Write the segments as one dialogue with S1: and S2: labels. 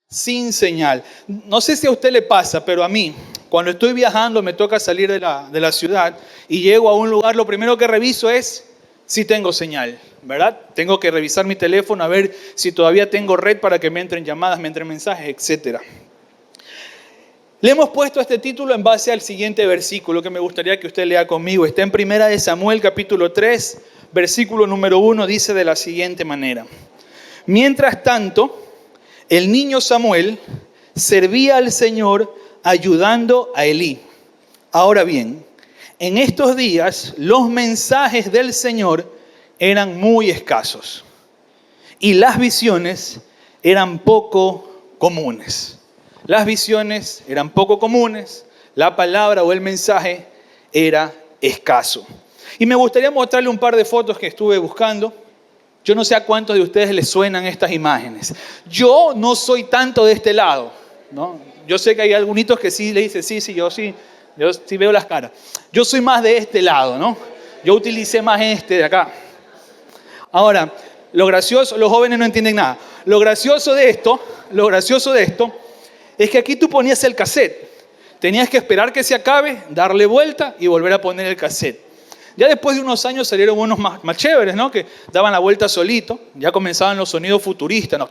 S1: sin señal. No sé si a usted le pasa, pero a mí, cuando estoy viajando, me toca salir de la ciudad y llego a un lugar, lo primero que reviso es si tengo señal, ¿verdad? Tengo que revisar mi teléfono a ver si todavía tengo red para que me entren llamadas, me entren mensajes, etc. Le hemos puesto este título en base al siguiente versículo que me gustaría que usted lea conmigo. Está en 1 Samuel capítulo 3, versículo número 1, dice de la siguiente manera. Mientras tanto, el niño Samuel servía al Señor ayudando a Elí. Ahora bien, en estos días los mensajes del Señor eran muy escasos y las visiones eran poco comunes. Las visiones eran poco comunes, la palabra o el mensaje era escaso. Y me gustaría mostrarle un par de fotos que estuve buscando. Yo no sé a cuántos de ustedes les suenan estas imágenes. Yo no soy tanto de este lado, ¿no? Yo sé que hay algunos que sí le dicen, yo sí veo las caras. Yo soy más de este lado, ¿no? Yo utilicé más este de acá. Ahora, lo gracioso, los jóvenes no entienden nada. Lo gracioso de esto es que aquí tú ponías el cassette. Tenías que esperar que se acabe, darle vuelta y volver a poner el cassette. Ya después de unos años salieron unos más chéveres, ¿no? Que daban la vuelta solito. Ya comenzaban los sonidos futuristas, ¿no?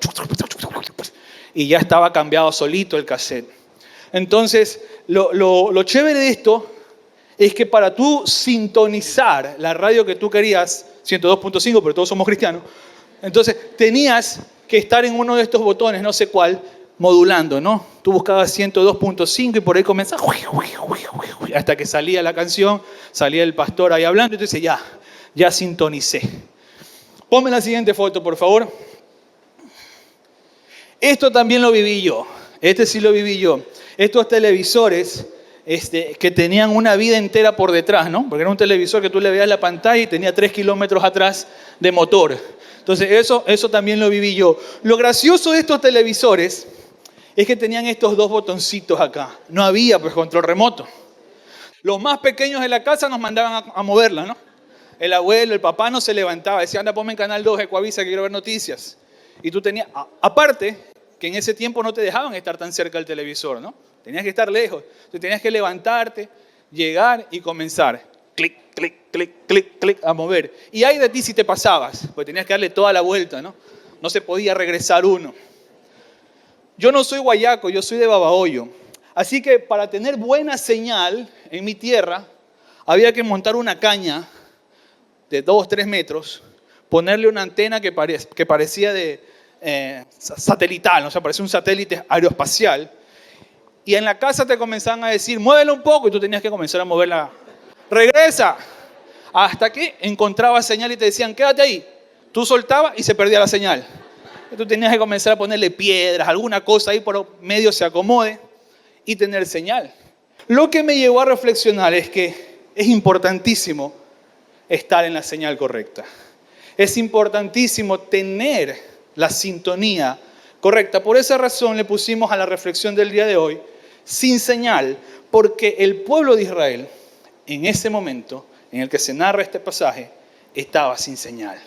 S1: Y ya estaba cambiado solito el cassette. Entonces, lo chévere de esto es que para tú sintonizar la radio que tú querías, 102.5, pero todos somos cristianos, entonces tenías que estar en uno de estos botones, no sé cuál, modulando, ¿no? Tú buscabas 102.5 y por ahí comenzaba hasta que salía la canción, salía el pastor ahí hablando y tú dices, ya sintonicé. Ponme la siguiente foto, por favor. Esto también lo viví yo. Este sí lo viví yo. Estos televisores que tenían una vida entera por detrás, ¿no? Porque era un televisor que tú le veías la pantalla y tenía 3 kilómetros atrás de motor. Entonces eso también lo viví yo. Lo gracioso de estos televisores es que tenían estos dos botoncitos acá. No había pues control remoto. Los más pequeños de la casa nos mandaban a moverla, ¿no? El abuelo, el papá no se levantaba. Decía, anda, ponme en Canal 2, Ecuavisa, que quiero ver noticias. Y tú tenías, aparte, que en ese tiempo no te dejaban estar tan cerca del televisor, ¿no? Tenías que estar lejos. Tú tenías que levantarte, llegar y comenzar. Clic, clic, clic, clic, clic, a mover. Y hay de ti si te pasabas, pues tenías que darle toda la vuelta, ¿no? No se podía regresar uno. Yo no soy guayaco, yo soy de Babahoyo. Así que para tener buena señal en mi tierra, había que montar una caña de 2-3 metros, ponerle una antena que parecía de satelital, o sea, parecía un satélite aeroespacial. Y en la casa te comenzaban a decir, muévela un poco, y tú tenías que comenzar a moverla. Regresa. Hasta que encontrabas señal y te decían, quédate ahí. Tú soltabas y se perdía la señal. Tú tenías que comenzar a ponerle piedras, alguna cosa ahí por medio se acomode y tener señal. Lo que me llevó a reflexionar es que es importantísimo estar en la señal correcta. Es importantísimo tener la sintonía correcta. Por esa razón le pusimos a la reflexión del día de hoy, sin señal, porque el pueblo de Israel, en ese momento en el que se narra este pasaje, estaba sin señal.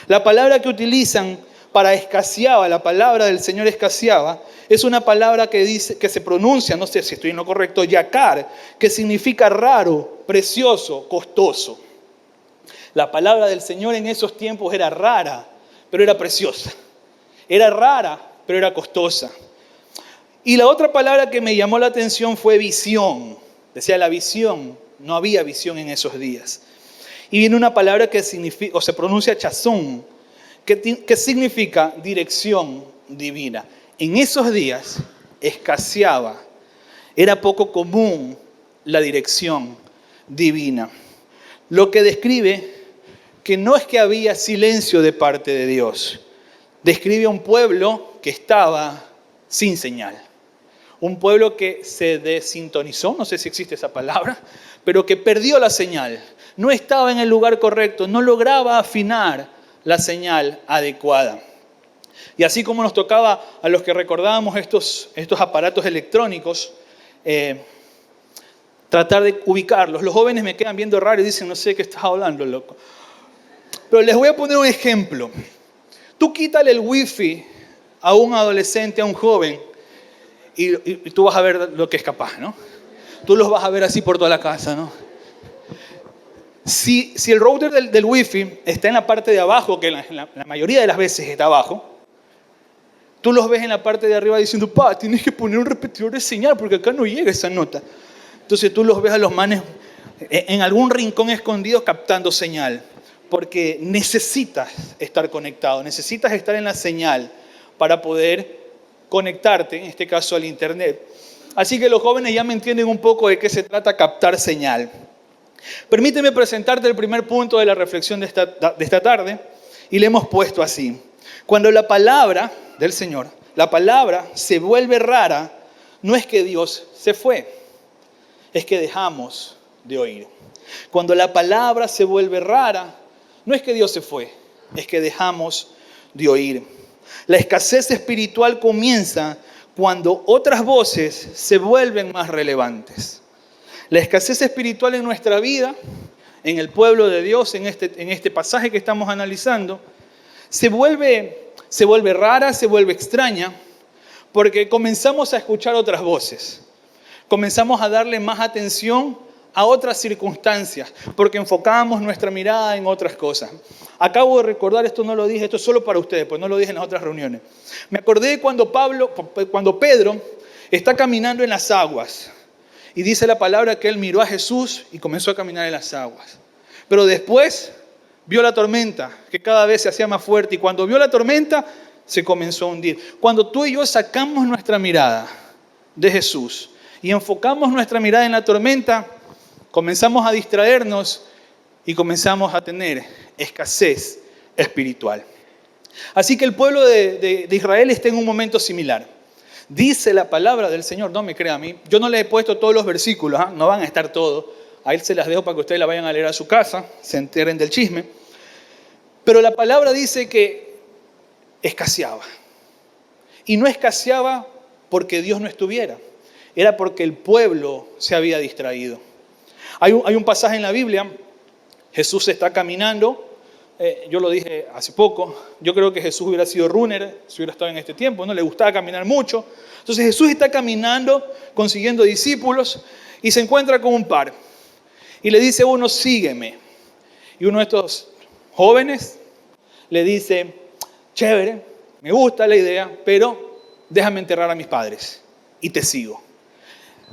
S1: La palabra que utilizan para escaseaba, la palabra del Señor escaseaba, es una palabra que se pronuncia, no sé si estoy en lo correcto, yakar, que significa raro, precioso, costoso. La palabra del Señor en esos tiempos era rara, pero era preciosa. Era rara, pero era costosa. Y la otra palabra que me llamó la atención fue visión. Decía la visión, no había visión en esos días. Y viene una palabra que significa, o se pronuncia chazón, que significa dirección divina. En esos días escaseaba, era poco común la dirección divina. Lo que describe que no es que había silencio de parte de Dios, describe a un pueblo que estaba sin señal. Un pueblo que se desintonizó, no sé si existe esa palabra, pero que perdió la señal. No estaba en el lugar correcto, no lograba afinar la señal adecuada. Y así como nos tocaba a los que recordábamos estos aparatos electrónicos, tratar de ubicarlos. Los jóvenes me quedan viendo raro y dicen, no sé de qué estás hablando, loco. Pero les voy a poner un ejemplo. Tú quítale el wifi a un adolescente, a un joven, y tú vas a ver lo que es capaz, ¿no? Tú los vas a ver así por toda la casa, ¿no? Si el router del Wi-Fi está en la parte de abajo, que la mayoría de las veces está abajo, tú los ves en la parte de arriba diciendo, tienes que poner un repetidor de señal porque acá no llega esa nota. Entonces tú los ves a los manes en algún rincón escondido captando señal, porque necesitas estar conectado, necesitas estar en la señal para poder conectarte, en este caso al internet. Así que los jóvenes ya me entienden un poco de qué se trata captar señal. Permíteme presentarte el primer punto de la reflexión de esta tarde y le hemos puesto así. Cuando la palabra del Señor, la palabra se vuelve rara, no es que Dios se fue, es que dejamos de oír. Cuando la palabra se vuelve rara, no es que Dios se fue, es que dejamos de oír. La escasez espiritual comienza cuando otras voces se vuelven más relevantes. La escasez espiritual en nuestra vida, en el pueblo de Dios, en este pasaje que estamos analizando, se vuelve rara, se vuelve extraña, porque comenzamos a escuchar otras voces. Comenzamos a darle más atención a otras circunstancias, porque enfocamos nuestra mirada en otras cosas. Acabo de recordar, esto no lo dije, esto es solo para ustedes, pues no lo dije en las otras reuniones. Me acordé cuando Pedro está caminando en las aguas. Y dice la palabra que él miró a Jesús y comenzó a caminar en las aguas. Pero después vio la tormenta, que cada vez se hacía más fuerte. Y cuando vio la tormenta, se comenzó a hundir. Cuando tú y yo sacamos nuestra mirada de Jesús y enfocamos nuestra mirada en la tormenta, comenzamos a distraernos y comenzamos a tener escasez espiritual. Así que el pueblo de Israel está en un momento similar. Dice la palabra del Señor, no me crea a mí. Yo no le he puesto todos los versículos, no van a estar todos. Ahí se las dejo para que ustedes la vayan a leer a su casa, se enteren del chisme. Pero la palabra dice que escaseaba. Y no escaseaba porque Dios no estuviera. Era porque el pueblo se había distraído. Hay un pasaje en la Biblia, Jesús está caminando. Yo lo dije hace poco, yo creo que Jesús hubiera sido runner si hubiera estado en este tiempo, no le gustaba caminar mucho. Entonces Jesús está caminando, consiguiendo discípulos y se encuentra con un par. Y le dice uno, sígueme. Y uno de estos jóvenes le dice, chévere, me gusta la idea, pero déjame enterrar a mis padres y te sigo.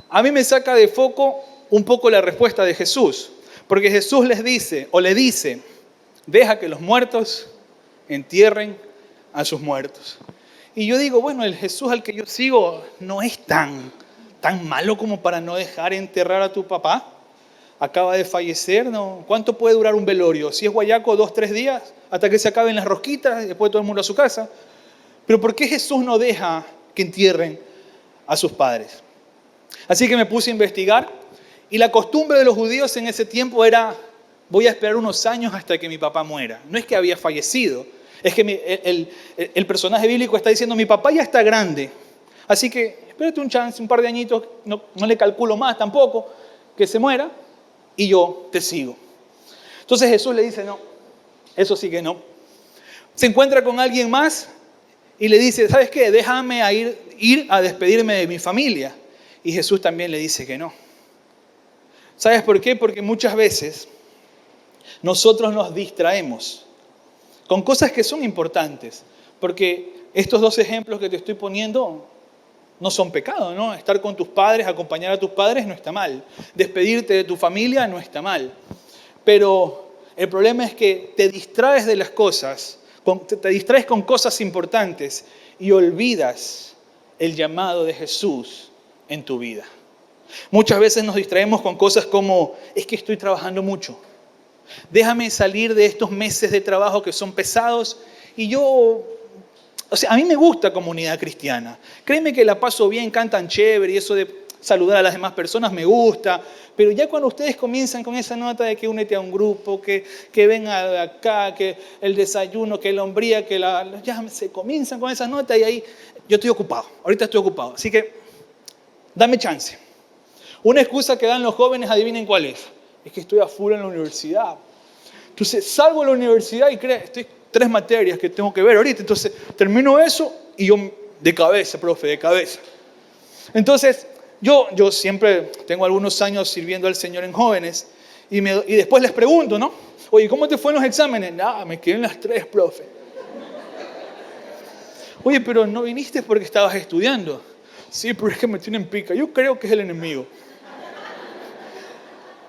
S1: A mí me saca de foco un poco la respuesta de Jesús, porque Jesús le dice, deja que los muertos entierren a sus muertos. Y yo digo, bueno, el Jesús al que yo sigo no es tan malo como para no dejar enterrar a tu papá. Acaba de fallecer, ¿no? ¿Cuánto puede durar un velorio? Si es guayaco, 2-3 días, hasta que se acaben las rosquitas y después todo el mundo a su casa. Pero ¿por qué Jesús no deja que entierren a sus padres? Así que me puse a investigar y la costumbre de los judíos en ese tiempo era, voy a esperar unos años hasta que mi papá muera. No es que había fallecido, es que el personaje bíblico está diciendo, mi papá ya está grande, así que espérate un chance, un par de añitos, no le calculo más tampoco, que se muera y yo te sigo. Entonces Jesús le dice, no, eso sí que no. Se encuentra con alguien más y le dice, ¿sabes qué? Déjame ir a despedirme de mi familia. Y Jesús también le dice que no. ¿Sabes por qué? Porque muchas veces nosotros nos distraemos con cosas que son importantes, porque estos dos ejemplos que te estoy poniendo no son pecado, ¿no? Estar con tus padres, acompañar a tus padres no está mal. Despedirte de tu familia no está mal. Pero el problema es que te distraes de las cosas, te distraes con cosas importantes y olvidas el llamado de Jesús en tu vida. Muchas veces nos distraemos con cosas como, es que estoy trabajando mucho. Déjame salir de estos meses de trabajo que son pesados y a mí me gusta comunidad cristiana. Créeme que la paso bien, cantan chévere y eso de saludar a las demás personas me gusta. Pero ya cuando ustedes comienzan con esa nota de que únete a un grupo, que ven acá, que el desayuno, que la hombría, ya se comienzan con esa nota y ahí yo estoy ocupado. Ahorita estoy ocupado. Así que dame chance. Una excusa que dan los jóvenes, adivinen cuál es. Es que estoy a full en la universidad. Entonces salgo de la universidad y estoy 3 materias que tengo que ver ahorita. Entonces termino eso Y yo, de cabeza, profe, de cabeza. Entonces, yo siempre tengo algunos años sirviendo al Señor en jóvenes y después les pregunto, ¿no? Oye, ¿cómo te fue en los exámenes? Me quedé en las 3, profe. Oye, pero no viniste porque estabas estudiando. Sí, pero es que me tienen pica. Yo creo que es el enemigo.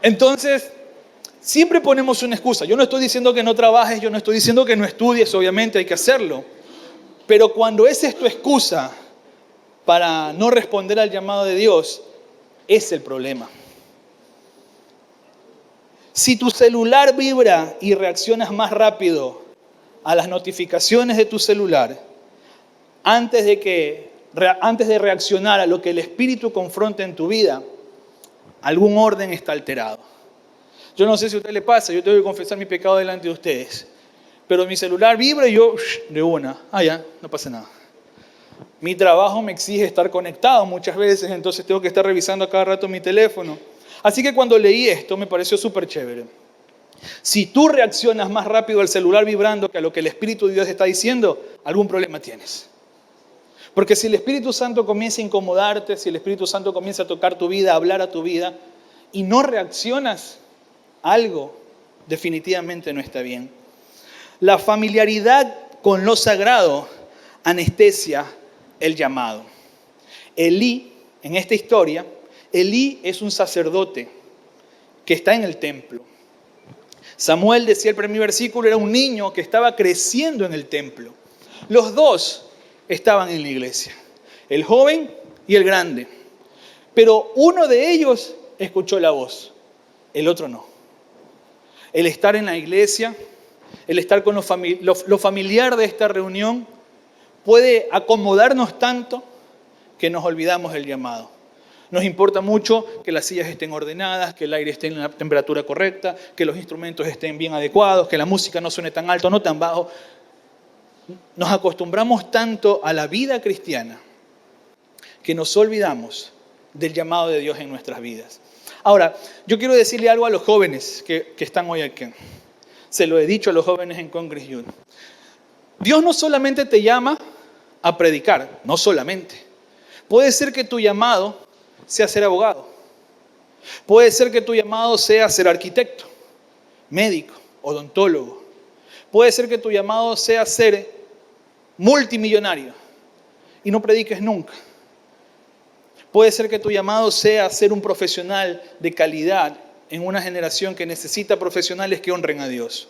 S1: Entonces, siempre ponemos una excusa. Yo no estoy diciendo que no trabajes, yo no estoy diciendo que no estudies, obviamente hay que hacerlo. Pero cuando esa es tu excusa para no responder al llamado de Dios, es el problema. Si tu celular vibra y reaccionas más rápido a las notificaciones de tu celular, antes de reaccionar a lo que el Espíritu confronta en tu vida, algún orden está alterado. Yo no sé si a usted le pasa, yo tengo que confesar mi pecado delante de ustedes. Pero mi celular vibra y yo de una. Ya, no pasa nada. Mi trabajo me exige estar conectado muchas veces, entonces tengo que estar revisando a cada rato mi teléfono. Así que cuando leí esto me pareció súper chévere. Si tú reaccionas más rápido al celular vibrando que a lo que el Espíritu de Dios está diciendo, algún problema tienes. Porque si el Espíritu Santo comienza a incomodarte, si el Espíritu Santo comienza a tocar tu vida, a hablar a tu vida, y no reaccionas, algo definitivamente no está bien. La familiaridad con lo sagrado anestesia el llamado. Elí, en esta historia, Elí es un sacerdote que está en el templo. Samuel, decía el primer versículo, era un niño que estaba creciendo en el templo. Los dos estaban en la iglesia, el joven y el grande. Pero uno de ellos escuchó la voz, el otro no. El estar en la iglesia, el estar con lo familiar de esta reunión, puede acomodarnos tanto que nos olvidamos del llamado. Nos importa mucho que las sillas estén ordenadas, que el aire esté en la temperatura correcta, que los instrumentos estén bien adecuados, que la música no suene tan alto, no tan bajo. Nos acostumbramos tanto a la vida cristiana que nos olvidamos del llamado de Dios en nuestras vidas. Ahora, yo quiero decirle algo a los jóvenes que están hoy aquí. Se lo he dicho a los jóvenes en Congress Youth. Dios no solamente te llama a predicar, no solamente. Puede ser que tu llamado sea ser abogado. Puede ser que tu llamado sea ser arquitecto, médico, odontólogo. Puede ser que tu llamado sea ser multimillonario y no prediques nunca. Puede ser que tu llamado sea ser un profesional de calidad en una generación que necesita profesionales que honren a Dios.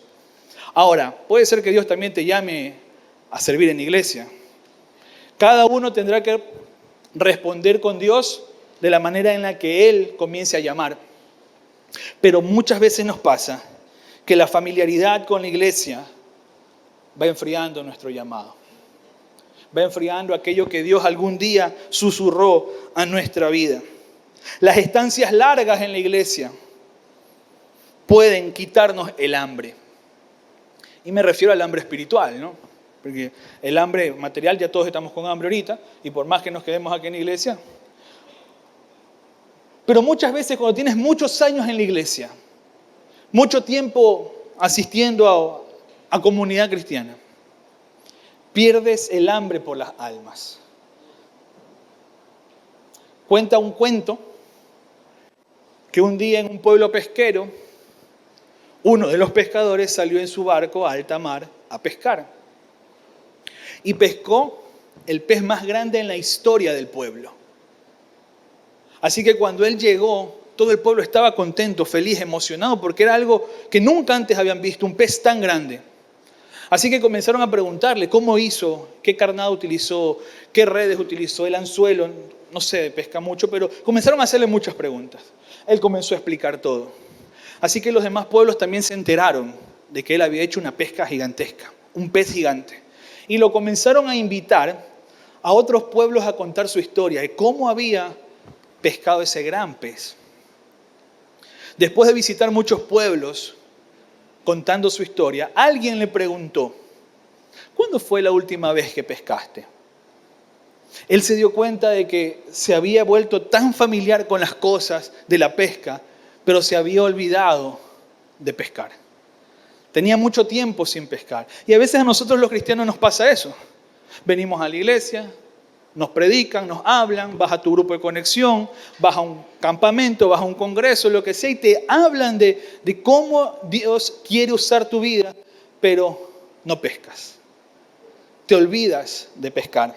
S1: Ahora, puede ser que Dios también te llame a servir en la iglesia. Cada uno tendrá que responder con Dios de la manera en la que Él comience a llamar. Pero muchas veces nos pasa que la familiaridad con la iglesia va enfriando nuestro llamado. Va enfriando aquello que Dios algún día susurró a nuestra vida. Las estancias largas en la iglesia pueden quitarnos el hambre. Y me refiero al hambre espiritual, ¿no? Porque el hambre material, ya todos estamos con hambre ahorita, y por más que nos quedemos aquí en la iglesia. Pero muchas veces cuando tienes muchos años en la iglesia, mucho tiempo asistiendo a comunidad cristiana, pierdes el hambre por las almas. Cuenta un cuento que un día en un pueblo pesquero, uno de los pescadores salió en su barco a alta mar a pescar. Y pescó el pez más grande en la historia del pueblo. Así que cuando él llegó, todo el pueblo estaba contento, feliz, emocionado, porque era algo que nunca antes habían visto, un pez tan grande. Así que comenzaron a preguntarle cómo hizo, qué carnada utilizó, qué redes utilizó, el anzuelo, no sé, pesca mucho, pero comenzaron a hacerle muchas preguntas. Él comenzó a explicar todo. Así que los demás pueblos también se enteraron de que él había hecho una pesca gigantesca, un pez gigante. Y lo comenzaron a invitar a otros pueblos a contar su historia de cómo había pescado ese gran pez. Después de visitar muchos pueblos contando su historia, alguien le preguntó, ¿cuándo fue la última vez que pescaste? Él se dio cuenta de que se había vuelto tan familiar con las cosas de la pesca, pero se había olvidado de pescar. Tenía mucho tiempo sin pescar. Y a veces a nosotros los cristianos nos pasa eso. Venimos a la iglesia, nos predican, nos hablan, vas a tu grupo de conexión, vas a un campamento, vas a un congreso, lo que sea, y te hablan de cómo Dios quiere usar tu vida, pero no pescas. Te olvidas de pescar.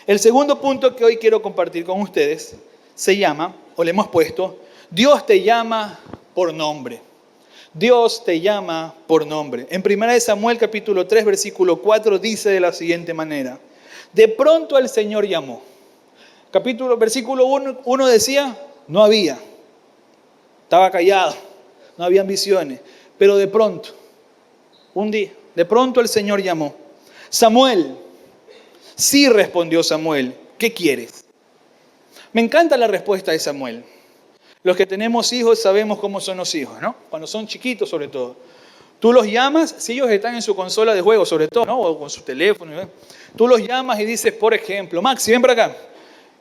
S1: El segundo punto que hoy quiero compartir con ustedes se llama, o le hemos puesto, Dios te llama por nombre. Dios te llama por nombre. En 1 Samuel capítulo 3, versículo 4 dice de la siguiente manera. De pronto el Señor llamó. Versículo 1 decía, no había. Estaba callado, no había ambiciones. Pero de pronto, un día, de pronto el Señor llamó. Samuel. Sí, respondió Samuel. ¿Qué quieres? Me encanta la respuesta de Samuel. Los que tenemos hijos sabemos cómo son los hijos, ¿no? Cuando son chiquitos sobre todo. Tú los llamas, si ellos están en su consola de juego sobre todo, ¿no? O con su teléfono, ¿no? Tú los llamas y dices, por ejemplo, Maxi, ven para acá.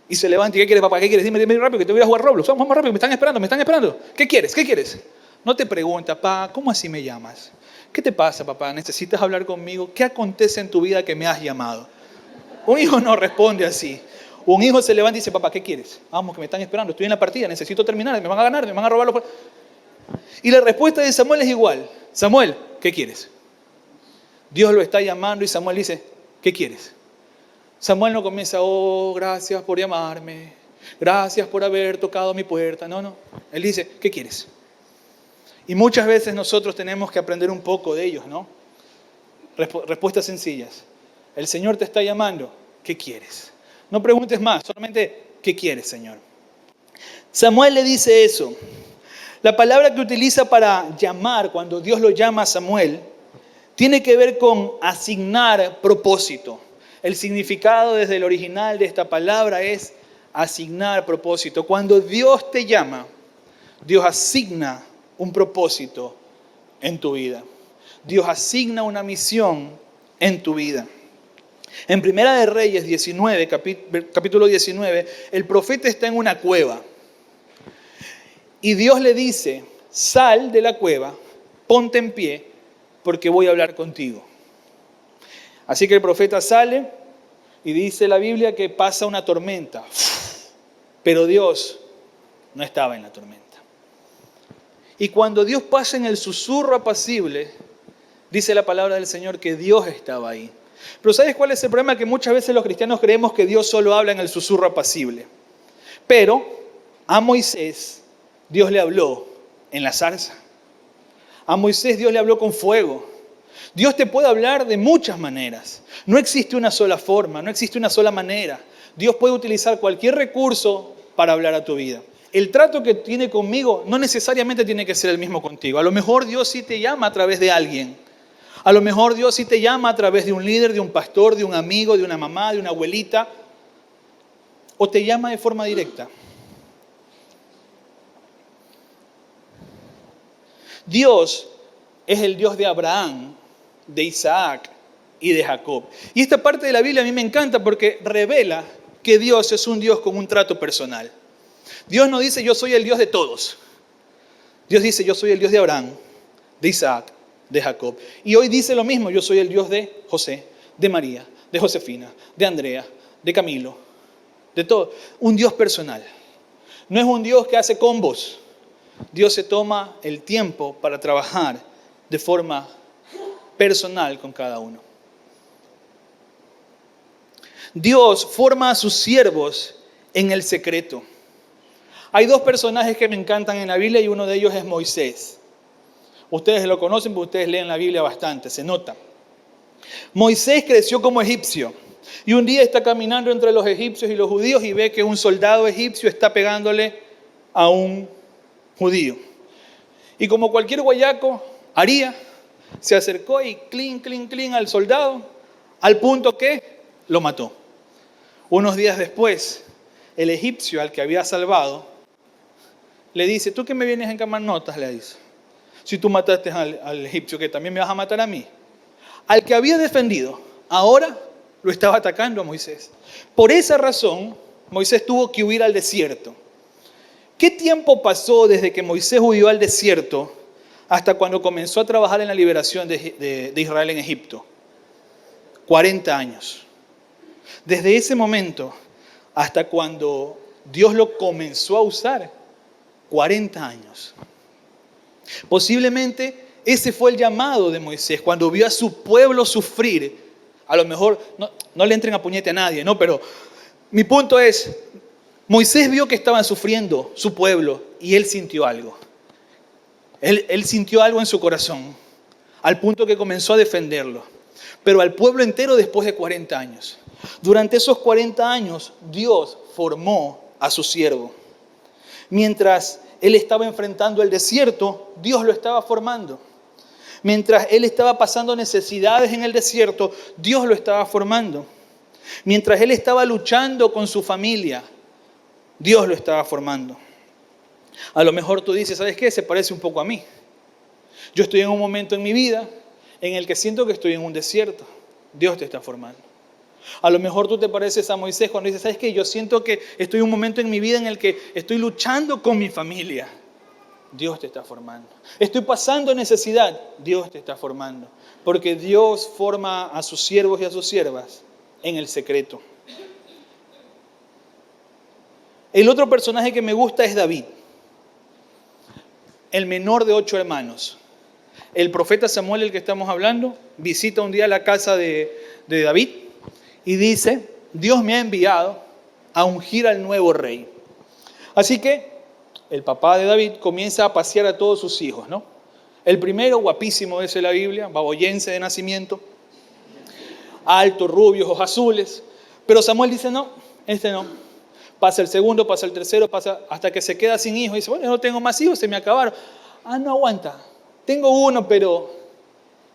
S1: Y se levanta y ¿qué quieres, papá? ¿Qué quieres? Dime rápido que te voy a jugar Roblox. Vamos más rápido, me están esperando. ¿Qué quieres? ¿Qué quieres? No te pregunta, papá, ¿cómo así me llamas? ¿Qué te pasa, papá? ¿Necesitas hablar conmigo? ¿Qué acontece en tu vida que me has llamado? Un hijo no responde así. Un hijo se levanta y dice, papá, ¿qué quieres? Vamos, que me están esperando, estoy en la partida, necesito terminar, me van a ganar, me van a robar los... Y la respuesta de Samuel es igual. Samuel, ¿qué quieres? Dios lo está llamando y Samuel dice, ¿qué quieres? Samuel no comienza, oh, gracias por llamarme, gracias por haber tocado mi puerta. No. Él dice, ¿qué quieres? Y muchas veces nosotros tenemos que aprender un poco de ellos, ¿no? Respuestas sencillas. El Señor te está llamando, ¿qué quieres? No preguntes más, solamente, ¿qué quieres, Señor? Samuel le dice eso. La palabra que utiliza para llamar, cuando Dios lo llama a Samuel, tiene que ver con asignar propósito. El significado desde el original de esta palabra es asignar propósito. Cuando Dios te llama, Dios asigna un propósito en tu vida. Dios asigna una misión en tu vida. En Primera de Reyes 19, capítulo 19, el profeta está en una cueva. Y Dios le dice, sal de la cueva, ponte en pie, porque voy a hablar contigo. Así que el profeta sale y dice la Biblia que pasa una tormenta. Pero Dios no estaba en la tormenta. Y cuando Dios pasa en el susurro apacible, dice la palabra del Señor que Dios estaba ahí. Pero ¿sabes cuál es el problema? Que muchas veces los cristianos creemos que Dios solo habla en el susurro apacible. Pero a Moisés Dios le habló en la zarza. A Moisés Dios le habló con fuego. Dios te puede hablar de muchas maneras. No existe una sola forma, no existe una sola manera. Dios puede utilizar cualquier recurso para hablar a tu vida. El trato que tiene conmigo no necesariamente tiene que ser el mismo contigo. A lo mejor Dios sí te llama a través de alguien. A lo mejor Dios sí te llama a través de un líder, de un pastor, de un amigo, de una mamá, de una abuelita. O te llama de forma directa. Dios es el Dios de Abraham, de Isaac y de Jacob. Y esta parte de la Biblia a mí me encanta porque revela que Dios es un Dios con un trato personal. Dios no dice yo soy el Dios de todos. Dios dice yo soy el Dios de Abraham, de Isaac, de Jacob. Y hoy dice lo mismo, yo soy el Dios de José, de María, de Josefina, de Andrea, de Camilo, de todo. Un Dios personal. No es un Dios que hace combos. Dios se toma el tiempo para trabajar de forma personal con cada uno. Dios forma a sus siervos en el secreto. Hay dos personajes que me encantan en la Biblia y uno de ellos es Moisés. Ustedes lo conocen porque ustedes leen la Biblia bastante, se nota. Moisés creció como egipcio y un día está caminando entre los egipcios y los judíos y ve que un soldado egipcio está pegándole a un judío. Y como cualquier guayaco haría, se acercó y clín al soldado, al punto que lo mató. Unos días después, el egipcio al que había salvado le dice, ¿tú qué me vienes a encamar notas? Le dice, si tú mataste al egipcio, que también me vas a matar a mí. Al que había defendido, ahora lo estaba atacando a Moisés. Por esa razón, Moisés tuvo que huir al desierto. ¿Qué tiempo pasó desde que Moisés huyó al desierto hasta cuando comenzó a trabajar en la liberación de Israel en Egipto? 40 años. Desde ese momento hasta cuando Dios lo comenzó a usar, 40 años. Posiblemente ese fue el llamado de Moisés cuando vio a su pueblo sufrir. A lo mejor, no le entren a puñete a nadie, ¿no? Pero mi punto es, Moisés vio que estaban sufriendo su pueblo y él sintió algo. Él sintió algo en su corazón, al punto que comenzó a defenderlo. Pero al pueblo entero después de 40 años. Durante esos 40 años, Dios formó a su siervo. Mientras él estaba enfrentando el desierto, Dios lo estaba formando. Mientras él estaba pasando necesidades en el desierto, Dios lo estaba formando. Mientras él estaba luchando con su familia, Dios lo estaba formando. A lo mejor tú dices, ¿sabes qué? Se parece un poco a mí. Yo estoy en un momento en mi vida en el que siento que estoy en un desierto. Dios te está formando. A lo mejor tú te pareces a Moisés cuando dices, ¿sabes qué? Yo siento que estoy en un momento en mi vida en el que estoy luchando con mi familia. Dios te está formando. Estoy pasando necesidad. Dios te está formando. Porque Dios forma a sus siervos y a sus siervas en el secreto. El otro personaje que me gusta es David, el menor de 8 hermanos. El profeta Samuel, el que estamos hablando, visita un día la casa de David y dice, Dios me ha enviado a ungir al nuevo rey. Así que el papá de David comienza a pasear a todos sus hijos, ¿no? El primero, guapísimo, dice la Biblia, baboyense de nacimiento, alto, rubio, ojos azules. Pero Samuel dice, no, este no. Pasa el segundo, pasa el tercero, pasa hasta que se queda sin hijos. Y dice, bueno, yo no tengo más hijos, se me acabaron. Ah, no aguanta. Tengo uno, pero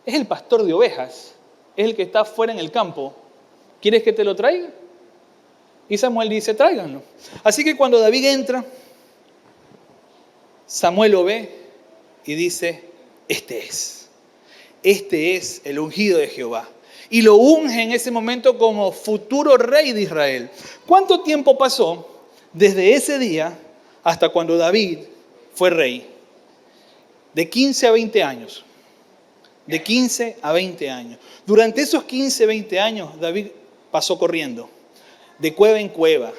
S1: es el pastor de ovejas. Es el que está fuera en el campo. ¿Quieres que te lo traiga? Y Samuel dice, tráiganlo. Así que cuando David entra, Samuel lo ve y dice, este es el ungido de Jehová. Y lo unge en ese momento como futuro rey de Israel. ¿Cuánto tiempo pasó desde ese día hasta cuando David fue rey? De 15 a 20 años. De 15 a 20 años. Durante esos 15, 20 años, David pasó corriendo. De cueva en cueva.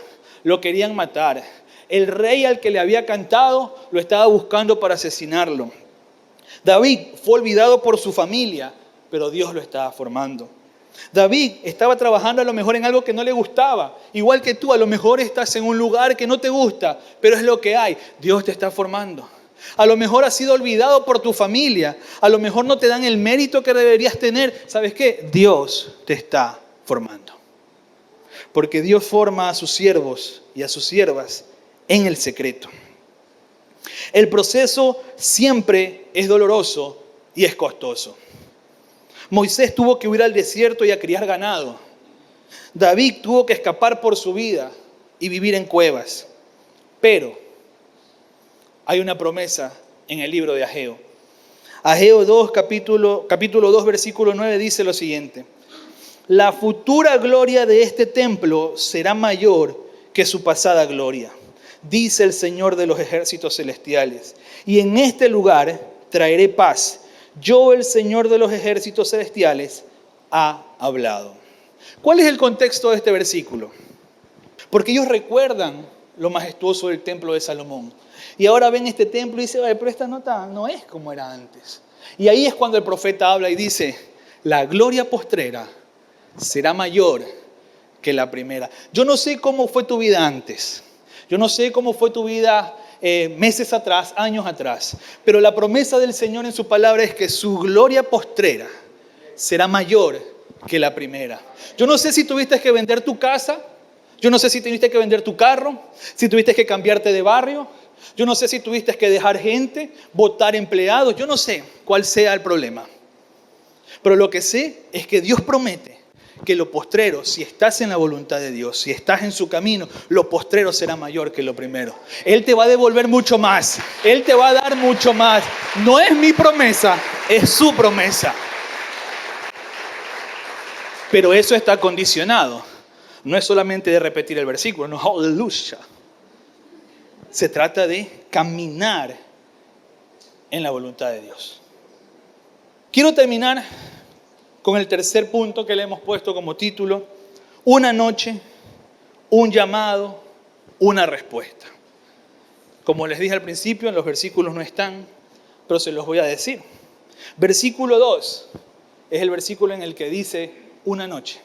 S1: Lo querían matar. El rey al que le había cantado lo estaba buscando para asesinarlo. David fue olvidado por su familia, pero Dios lo estaba formando. David estaba trabajando a lo mejor en algo que no le gustaba. Igual que tú, a lo mejor estás en un lugar que no te gusta, pero es lo que hay. Dios te está formando. A lo mejor has sido olvidado por tu familia. A lo mejor no te dan el mérito que deberías tener. ¿Sabes qué? Dios te está formando. Porque Dios forma a sus siervos y a sus siervas en el secreto. El proceso siempre es doloroso y es costoso. Moisés tuvo que huir al desierto y a criar ganado. David tuvo que escapar por su vida y vivir en cuevas. Pero hay una promesa en el libro de Ageo. Ageo 2, capítulo 2, versículo 9 dice lo siguiente. La futura gloria de este templo será mayor que su pasada gloria, dice el Señor de los ejércitos celestiales. Y en este lugar traeré paz. Yo, el Señor de los ejércitos celestiales, ha hablado. ¿Cuál es el contexto de este versículo? Porque ellos recuerdan lo majestuoso del templo de Salomón. Y ahora ven este templo y dicen, pero esta nota no es como era antes. Y ahí es cuando el profeta habla y dice, la gloria postrera será mayor que la primera. Yo no sé cómo fue tu vida antes. Yo no sé cómo fue tu vida meses atrás, años atrás. Pero la promesa del Señor en su palabra es que su gloria postrera será mayor que la primera. Yo no sé si tuviste que vender tu casa. Yo no sé si tuviste que vender tu carro. Si tuviste que cambiarte de barrio. Yo no sé si tuviste que dejar gente, votar empleados. Yo no sé cuál sea el problema. Pero lo que sé es que Dios promete que lo postrero, si estás en la voluntad de Dios, si estás en su camino, lo postrero será mayor que lo primero. Él te va a devolver mucho más. Él te va a dar mucho más. No es mi promesa, es su promesa. Pero eso está condicionado. No es solamente de repetir el versículo, no, aleluya. Se trata de caminar en la voluntad de Dios. Quiero terminar con el tercer punto que le hemos puesto como título: una noche, un llamado, una respuesta. Como les dije al principio, en los versículos no están, pero se los voy a decir. Versículo 2 es el versículo en el que dice una noche.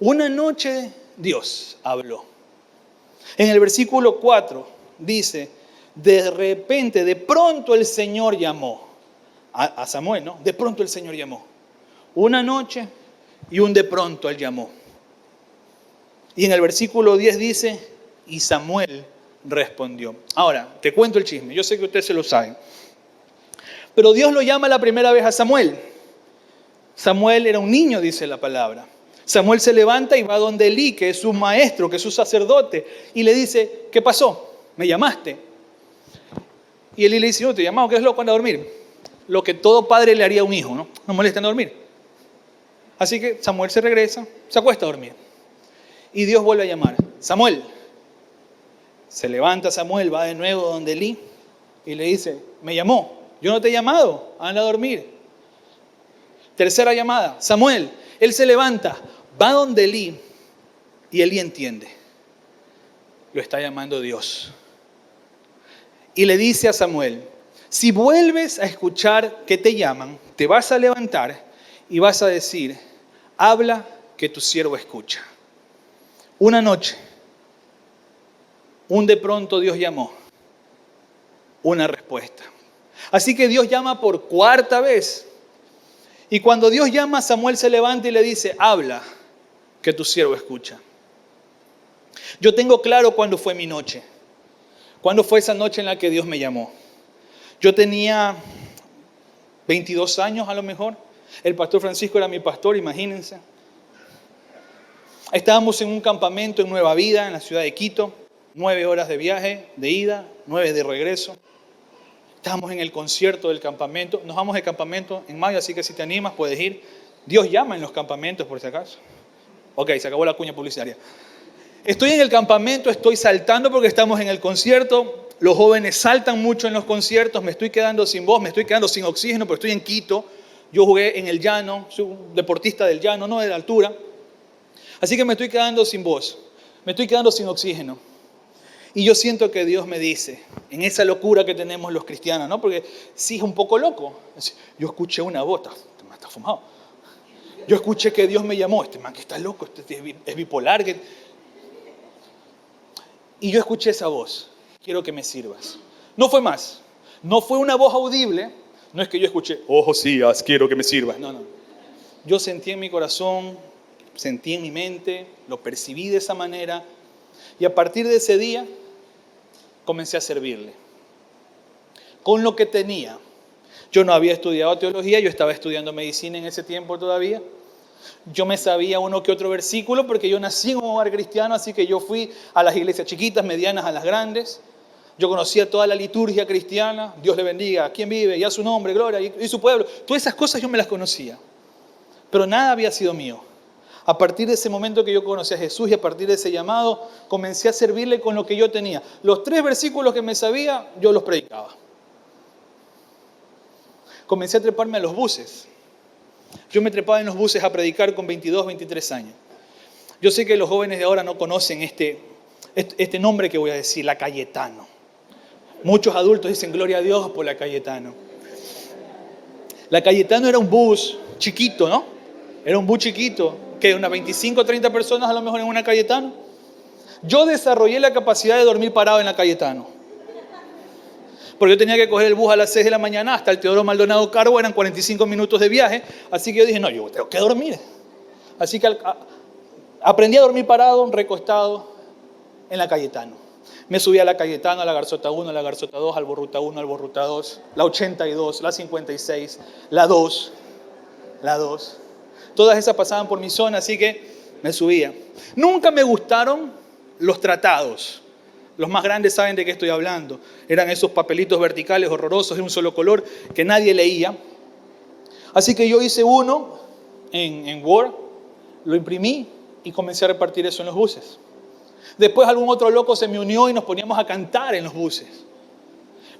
S1: Una noche Dios habló. En el versículo 4 dice, de repente, de pronto el Señor llamó. A Samuel, ¿no? De pronto el Señor llamó. Una noche y un de pronto Él llamó. Y en el versículo 10 dice, y Samuel respondió. Ahora, te cuento el chisme. Yo sé que ustedes se lo saben. Pero Dios lo llama la primera vez a Samuel. Samuel era un niño, dice la palabra. Samuel se levanta y va donde Elí, que es su maestro, que es su sacerdote, y le dice, ¿qué pasó? ¿Me llamaste? Y Elí le dice, no, te he llamado, ¿qué es loco? Anda a dormir. Lo que todo padre le haría a un hijo, ¿no? No molesten a dormir. Así que Samuel se regresa, se acuesta a dormir. Y Dios vuelve a llamar, Samuel. Se levanta Samuel, va de nuevo donde Elí y le dice, me llamó, yo no te he llamado, anda a dormir. Tercera llamada, Samuel. Él se levanta, va donde Elí y Elí entiende. Lo está llamando Dios. Y le dice a Samuel, si vuelves a escuchar que te llaman, te vas a levantar y vas a decir, habla que tu siervo escucha. Una noche, un de pronto Dios llamó, una respuesta. Así que Dios llama por cuarta vez. Y cuando Dios llama, Samuel se levanta y le dice, habla que tu siervo escucha. Yo tengo claro cuándo fue mi noche. ¿Cuándo fue esa noche en la que Dios me llamó? Yo tenía 22 años a lo mejor. El pastor Francisco era mi pastor, imagínense. Estábamos en un campamento en Nueva Vida, en la ciudad de Quito. 9 horas de viaje, de ida, 9 de regreso. Estábamos en el concierto del campamento. Nos vamos de campamento en mayo, así que si te animas puedes ir. Dios llama en los campamentos, por si acaso. Ok, se acabó la cuña publicitaria. Estoy en el campamento, estoy saltando porque estamos en el concierto. Los jóvenes saltan mucho en los conciertos. Me estoy quedando sin voz, me estoy quedando sin oxígeno, porque estoy en Quito. Yo jugué en el llano, soy un deportista del llano, no de la altura. Así que me estoy quedando sin voz, me estoy quedando sin oxígeno. Y yo siento que Dios me dice, en esa locura que tenemos los cristianos, ¿no? Porque sí es un poco loco. Yo escuché una voz, este man está fumado. Yo escuché que Dios me llamó, este man que está loco, este es bipolar. Y yo escuché esa voz, quiero que me sirvas. No fue más, no fue una voz audible, no es que yo escuché, oh Josías, quiero que me sirvas. No. Yo sentí en mi corazón, sentí en mi mente, lo percibí de esa manera. Y a partir de ese día, comencé a servirle. Con lo que tenía. Yo no había estudiado teología, yo estaba estudiando medicina en ese tiempo todavía. Yo me sabía uno que otro versículo porque yo nací en un hogar cristiano, así que yo fui a las iglesias chiquitas, medianas, a las grandes. Yo conocía toda la liturgia cristiana. Dios le bendiga, quién vive, y a su nombre, gloria, y su pueblo. Todas esas cosas yo me las conocía. Pero nada había sido mío. A partir de ese momento que yo conocí a Jesús y a partir de ese llamado, comencé a servirle con lo que yo tenía. Los 3 versículos que me sabía, yo los predicaba. Comencé a treparme a los buses. Yo me trepaba en los buses a predicar con 22, 23 años. Yo sé que los jóvenes de ahora no conocen este nombre que voy a decir, la Cayetano. Muchos adultos dicen gloria a Dios por la Cayetano. La Cayetano era un bus chiquito, ¿no? Era un bus chiquito, que unas 25 o 30 personas a lo mejor en una Cayetano. Yo desarrollé la capacidad de dormir parado en la Cayetano. Porque yo tenía que coger el bus a las 6 de la mañana hasta el Teodoro Maldonado Carbo, eran 45 minutos de viaje. Así que yo dije, no, yo tengo que dormir. Así que aprendí a dormir parado, recostado en la Cayetano. Me subí a la Cayetano, a la Garzota 1, a la Garzota 2, al Borruta 1, al Borruta 2, la 82, la 56, la 2. Todas esas pasaban por mi zona, así que me subía. Nunca me gustaron los tratados. Los más grandes saben de qué estoy hablando. Eran esos papelitos verticales horrorosos de un solo color que nadie leía. Así que yo hice uno en Word, lo imprimí y comencé a repartir eso en los buses. Después algún otro loco se me unió y nos poníamos a cantar en los buses.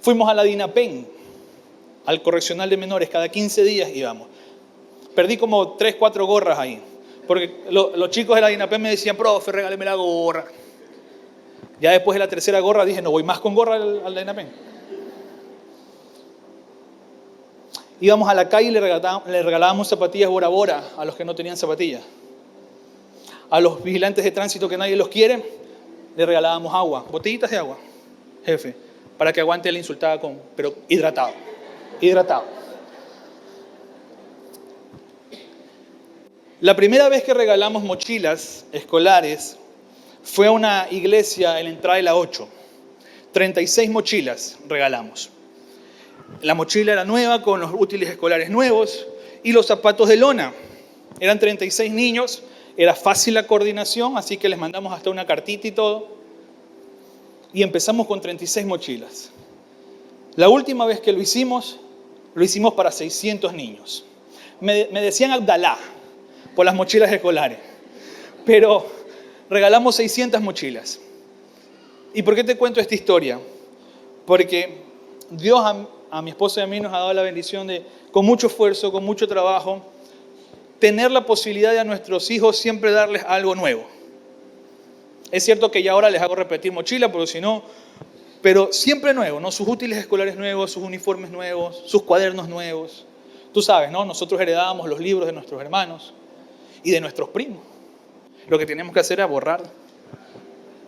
S1: Fuimos a la DINAPEN, al correccional de menores, cada 15 días íbamos. Perdí como 3, 4 gorras ahí. Porque los chicos de la DINAPEN me decían, profe, regáleme la gorra. Ya después de la tercera gorra dije, no voy más con gorra al DINAPEN. Íbamos a la calle y le regalábamos zapatillas Bora Bora a los que no tenían zapatillas. A los vigilantes de tránsito que nadie los quiere, le regalábamos agua, botellitas de agua, jefe, para que aguante la insultada pero hidratado. La primera vez que regalamos mochilas escolares fue a una iglesia en la entrada de la 8. 36 mochilas regalamos. La mochila era nueva, con los útiles escolares nuevos y los zapatos de lona. Eran 36 niños, era fácil la coordinación, así que les mandamos hasta una cartita y todo. Y empezamos con 36 mochilas. La última vez que lo hicimos para 600 niños. Me decían Abdalá por las mochilas escolares, pero regalamos 600 mochilas. ¿Y por qué te cuento esta historia? Porque Dios a mi esposa y a mí nos ha dado la bendición de, con mucho esfuerzo, con mucho trabajo, tener la posibilidad de a nuestros hijos siempre darles algo nuevo. Es cierto que ya ahora les hago repetir mochila, porque si no, pero siempre nuevo, ¿no? Sus útiles escolares nuevos, sus uniformes nuevos, sus cuadernos nuevos. Tú sabes, ¿no? Nosotros heredábamos los libros de nuestros hermanos y de nuestros primos. Lo que teníamos que hacer era borrar,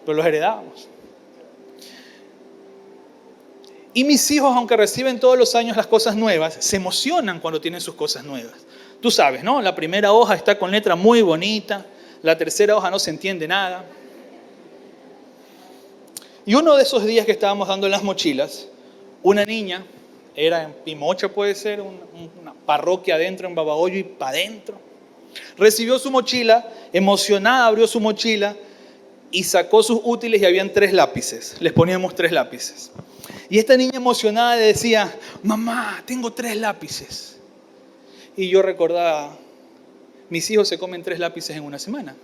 S1: pero los heredábamos. Y mis hijos, aunque reciben todos los años las cosas nuevas, se emocionan cuando tienen sus cosas nuevas. Tú sabes, ¿no? La primera hoja está con letra muy bonita, la tercera hoja no se entiende nada. Y uno de esos días que estábamos dando las mochilas, una niña, era en Pimocha puede ser, una parroquia adentro, en Babahoyo y para adentro, recibió su mochila, emocionada abrió su mochila y sacó sus útiles y habían 3 lápices. Les poníamos 3 lápices. Y esta niña emocionada le decía, mamá, tengo 3 lápices. Y yo recordaba, mis hijos se comen 3 lápices en una semana.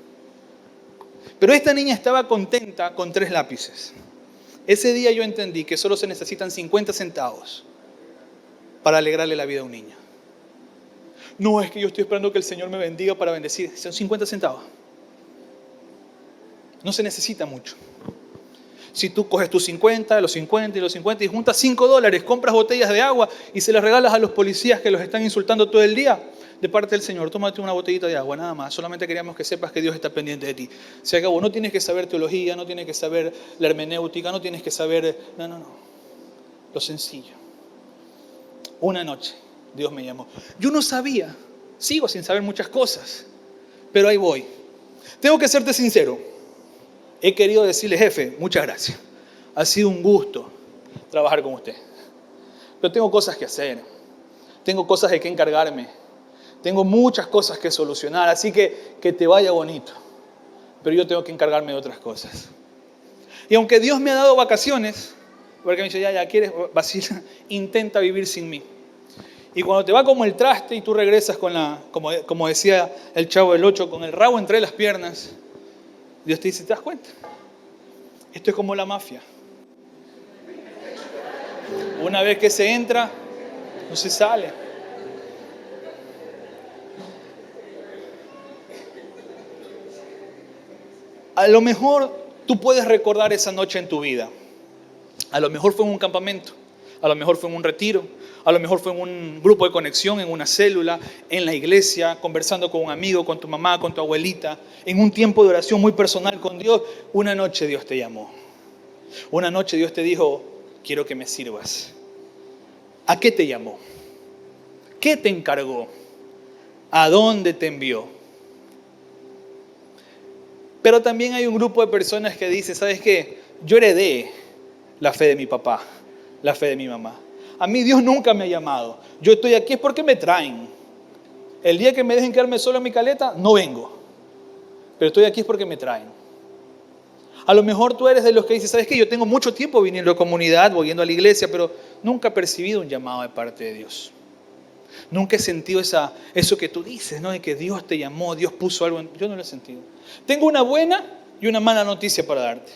S1: Pero esta niña estaba contenta con 3 lápices. Ese día yo entendí que solo se necesitan 50 centavos para alegrarle la vida a un niño. No, es que yo estoy esperando que el Señor me bendiga para bendecir. Son 50 centavos. No se necesita mucho. Si tú coges tus 50, los 50 y los 50 y juntas $5, compras botellas de agua y se las regalas a los policías que los están insultando todo el día, de parte del Señor, tómate una botellita de agua, nada más. Solamente queríamos que sepas que Dios está pendiente de ti. Se acabó. No tienes que saber teología, no tienes que saber la hermenéutica, no tienes que saber... No. Lo sencillo. Una noche, Dios me llamó. Yo no sabía, sigo sin saber muchas cosas, pero ahí voy. Tengo que serte sincero. He querido decirle, jefe, muchas gracias. Ha sido un gusto trabajar con usted. Pero tengo cosas que hacer. Tengo cosas de que encargarme. Tengo muchas cosas que solucionar. Así que te vaya bonito. Pero yo tengo que encargarme de otras cosas. Y aunque Dios me ha dado vacaciones, porque me dice, ya quieres vacilar, intenta vivir sin mí. Y cuando te va como el traste y tú regresas con como decía el Chavo del 8, con el rabo entre las piernas, Dios te dice, ¿te das cuenta? Esto es como la mafia. Una vez que se entra, no se sale. A lo mejor tú puedes recordar esa noche en tu vida. A lo mejor fue en un campamento, a lo mejor fue en un retiro, a lo mejor fue en un grupo de conexión, en una célula, en la iglesia, conversando con un amigo, con tu mamá, con tu abuelita, en un tiempo de oración muy personal con Dios. Una noche Dios te llamó. Una noche Dios te dijo, quiero que me sirvas. ¿A qué te llamó? ¿Qué te encargó? ¿A dónde te envió? Pero también hay un grupo de personas que dicen, ¿sabes qué? Yo heredé la fe de mi papá, la fe de mi mamá. A mí Dios nunca me ha llamado. Yo estoy aquí es porque me traen. El día que me dejen quedarme solo en mi caleta, no vengo. Pero estoy aquí es porque me traen. A lo mejor tú eres de los que dices, ¿sabes qué? Yo tengo mucho tiempo viniendo a comunidad, volviendo a la iglesia, pero nunca he percibido un llamado de parte de Dios. Nunca he sentido eso que tú dices, ¿no? De que Dios te llamó, Dios puso algo. Yo no lo he sentido. Tengo una buena y una mala noticia para darte.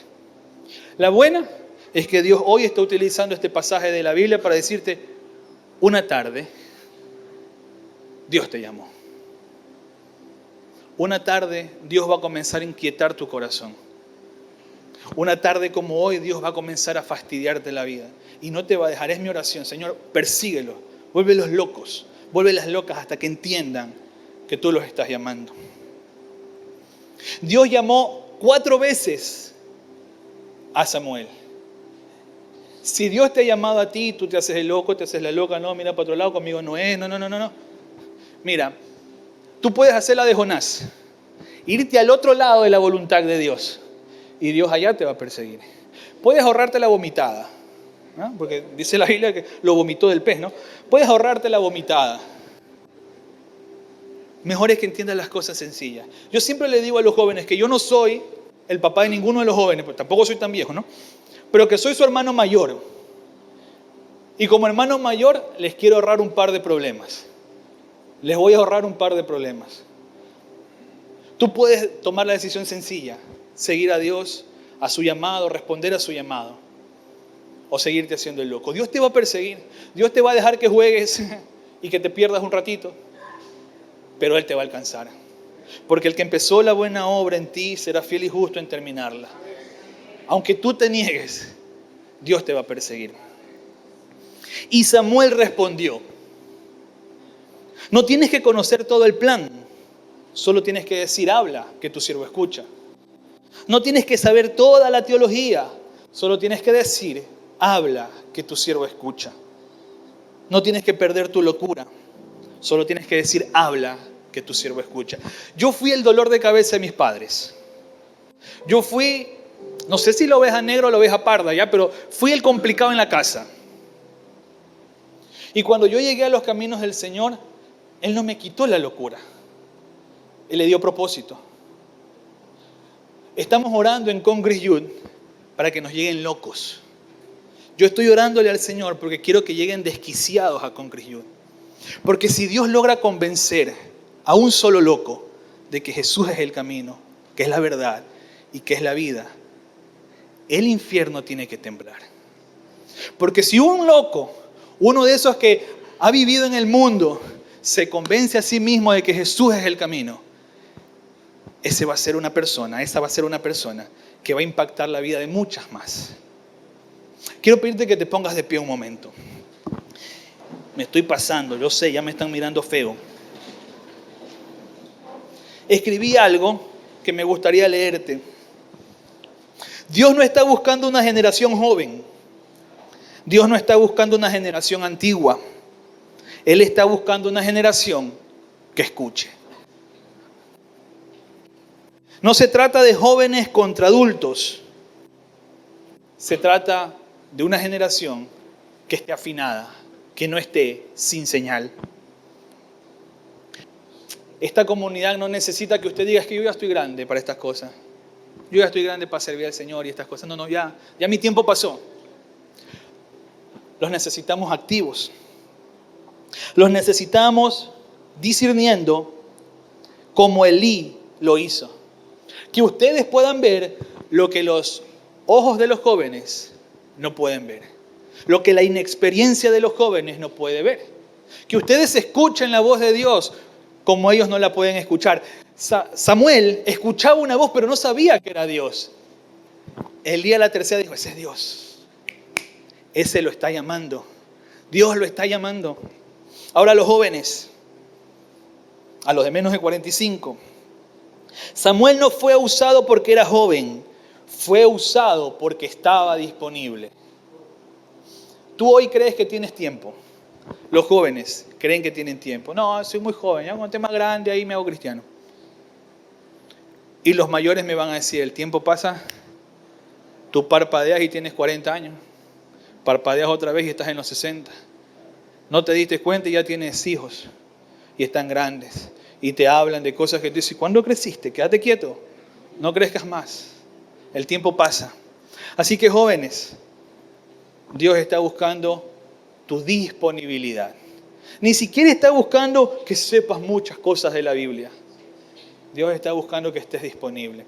S1: La buena es que Dios hoy está utilizando este pasaje de la Biblia para decirte, una tarde, Dios te llamó. una tarde Dios va a comenzar a inquietar tu corazón. Una tarde como hoy Dios va a comenzar a fastidiarte la vida. Y no te va a dejar, es mi oración. Señor, persíguelos, vuélvelos locos, vuélvelas locas hasta que entiendan que tú los estás llamando. Dios llamó 4 veces a Samuel. Si Dios te ha llamado a ti, tú te haces el loco, te haces la loca, no, mira para otro lado, conmigo no es, no. Mira, tú puedes hacer la de Jonás, irte al otro lado de la voluntad de Dios y Dios allá te va a perseguir. Puedes ahorrarte la vomitada, ¿no? Porque dice la Biblia que lo vomitó del pez, ¿no? Puedes ahorrarte la vomitada. Mejor es que entiendas las cosas sencillas. Yo siempre le digo a los jóvenes que yo no soy el papá de ninguno de los jóvenes, pues tampoco soy tan viejo, ¿no? Pero que soy su hermano mayor. Y como hermano mayor les quiero ahorrar un par de problemas. Les voy a ahorrar un par de problemas. Tú puedes tomar la decisión sencilla, seguir a Dios, a su llamado, responder a su llamado, o seguirte haciendo el loco. Dios te va a perseguir, Dios te va a dejar que juegues y que te pierdas un ratito, pero Él te va a alcanzar. Porque el que empezó la buena obra en ti será fiel y justo en terminarla. Aunque tú te niegues, Dios te va a perseguir. Y Samuel respondió: no tienes que conocer todo el plan, solo tienes que decir habla, que tu siervo escucha. No tienes que saber toda la teología, solo tienes que decir habla, que tu siervo escucha. No tienes que perder tu locura, solo tienes que decir habla, que tu siervo escucha. Yo fui el dolor de cabeza de mis padres. Yo fui, no sé si la oveja negra o la oveja parda, ¿ya? Pero fui el complicado en la casa. Y cuando yo llegué a los caminos del Señor, Él no me quitó la locura. Él le dio propósito. Estamos orando en Congress Youth para que nos lleguen locos. Yo estoy orándole al Señor porque quiero que lleguen desquiciados a Congress Youth. Porque si Dios logra convencer a un solo loco de que Jesús es el camino, que es la verdad y que es la vida, el infierno tiene que temblar. Porque si un loco, uno de esos que ha vivido en el mundo, se convence a sí mismo de que Jesús es el camino, esa va a ser una persona que va a impactar la vida de muchas más. Quiero pedirte que te pongas de pie un momento. Me estoy pasando, yo sé, ya me están mirando feo. Escribí algo que me gustaría leerte. Dios no está buscando una generación joven. Dios no está buscando una generación antigua. Él está buscando una generación que escuche. No se trata de jóvenes contra adultos. Se trata de una generación que esté afinada, que no esté sin señal. Esta comunidad no necesita que usted diga: es que yo ya estoy grande para estas cosas. Yo ya estoy grande para servir al Señor y estas cosas. No, ya mi tiempo pasó. Los necesitamos activos. Los necesitamos discerniendo como Elí lo hizo. Que ustedes puedan ver lo que los ojos de los jóvenes no pueden ver. Lo que la inexperiencia de los jóvenes no puede ver. Que ustedes escuchen la voz de Dios como ellos no la pueden escuchar. Samuel escuchaba una voz pero no sabía que era Dios. Elí a la tercera dijo: ese es Dios. Ese lo está llamando. Dios lo está llamando. Ahora los jóvenes, a los de menos de 45. Samuel no fue usado porque era joven, fue usado porque estaba disponible. Tú hoy crees que tienes tiempo. Los jóvenes creen que tienen tiempo. No, soy muy joven, ya cuando esté más grande ahí me hago cristiano. Y los mayores me van a decir: el tiempo pasa, tú parpadeas y tienes 40 años. Parpadeas otra vez y estás en los 60. No te diste cuenta y ya tienes hijos y están grandes. Y te hablan de cosas que tú dices: ¿cuándo creciste? Quédate quieto, no crezcas más. El tiempo pasa. Así que jóvenes, Dios está buscando tu disponibilidad. Ni siquiera está buscando que sepas muchas cosas de la Biblia. Dios está buscando que estés disponible.